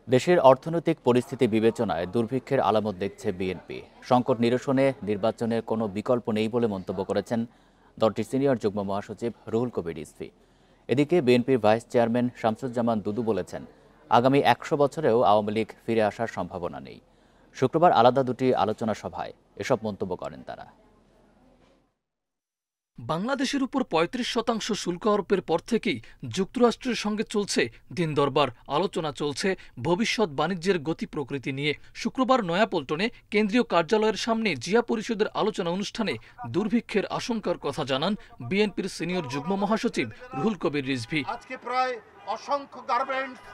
দেশের অর্থনৈতিক পরিস্থিতি বিবেচনায় দুর্ভিক্ষের আলামত দেখছে বিএনপি। সংকট নিরসনে নির্বাচনের কোনো বিকল্প নেই বলে মন্তব্য করেছেন দলটির সিনিয়র যুগ্ম মহাসচিব রুহুল কবির রিজভী। এদিকে বিএনপির ভাইস চেয়ারম্যান শামসুজ্জামান দুদু বলেছেন, আগামী ১০০ বছরেও আওয়ামী লীগ ফিরে আসার সম্ভাবনা নেই। শুক্রবার আলাদা দুটি আলোচনা সভায় এসব মন্তব্য করেন তারা। বাংলাদেশের উপর ৩৫% শুল্ক আরোপের পর থেকেই যুক্তরাষ্ট্রের সঙ্গে চলছে দিন দরবার, আলোচনা চলছে ভবিষ্যৎ বাণিজ্যের গতি প্রকৃতি নিয়ে। শুক্রবার নয়াপল্টনে কেন্দ্রীয় কার্যালয়ের সামনে জিয়া পরিষদের আলোচনা অনুষ্ঠানে দুর্ভিক্ষের আশঙ্কার কথা জানান বিএনপির সিনিয়র যুগ্ম মহাসচিব রুহুল কবির রিজভী।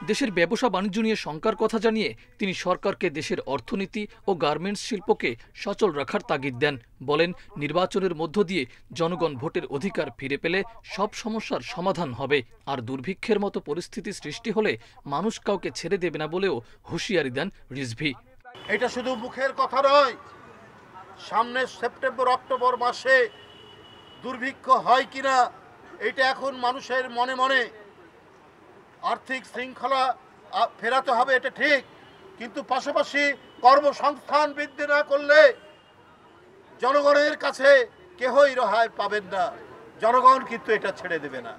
দেশের ব্যবসা বাণিজ্য নিয়ে শঙ্কার কথা জানিয়ে তিনি সরকারকে দেশের অর্থনীতি ও গার্মেন্টস শিল্পকে সচল রাখার তাগিদ দেন। বলেন, নির্বাচনের মধ্য দিয়ে জনগণ ভোটের অধিকার ফিরে পেলে সব সমস্যার সমাধান হবে, আর দুর্ভিক্ষের মতো পরিস্থিতি সৃষ্টি হলে মানুষ কাউকে ছেড়ে দেবে না বলেও হুঁশিয়ারি দেন রিজভী। এটা শুধু মুখের কথা নয়, সামনে সেপ্টেম্বর অক্টোবর মাসে দুর্ভিক্ষ হয় কিনা এটা এখন মানুষের মনে মনে। আর্থিক শৃঙ্খলা ফেরাতে হবে, এটা ঠিক, কিন্তু পাশাপাশি কর্মসংস্থান বৃদ্ধি না করলে জনগণের কাছে কেহই রেহাই পাবেন না। জনগণ কিন্তু এটা ছেড়ে দেবে না।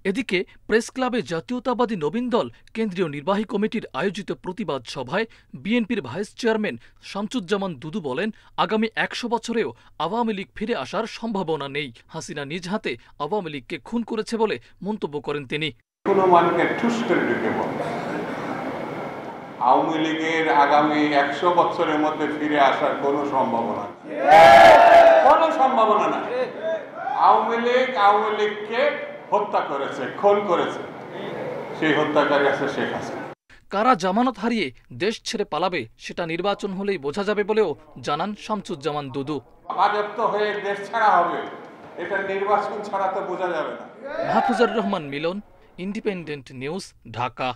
এদিকে প্রেস ক্লাবে জাতীয়তাবাদী নবীন দল কেন্দ্রীয় নির্বাহী কমিটির আয়োজিত প্রতিবাদ সভায় বিএনপির ভাইস চেয়ারম্যান শামসুজ্জামান দুদু বলেন, আগামী ১০০ বছরেও আওয়ামী লীগ ফিরে আসার সম্ভাবনা নেই। হাসিনা নিজ হাতে আওয়ামী লীগকে খুন করেছে বলে মন্তব্য করেন তিনি। কোনো মানুষকে ঠুস করে ঢুকে বলে আওয়ামী লীগের আগামী ১০০ বছরের মধ্যে ফিরে আসার কোনো সম্ভাবনা না। আওয়ামী লীগকে হত্যা করেছে, খুন করেছে, সেই হত্যাকারী আছে শেখ হাসিনা। কারা জামানত হারিয়ে দেশ ছেড়ে পালাবে সেটা নির্বাচন হলেই বোঝা যাবে বলেও জানান শামসুজ্জামান দুদু। বাজেয়াপ্ত হয়ে দেশ ছাড়া হবে, এটা নির্বাচন ছাড়া তো বোঝা যাবে না। মাহফুজুর রহমান মিলন, ইন্ডিপেন্ডেন্ট নিউজ, ঢাকা।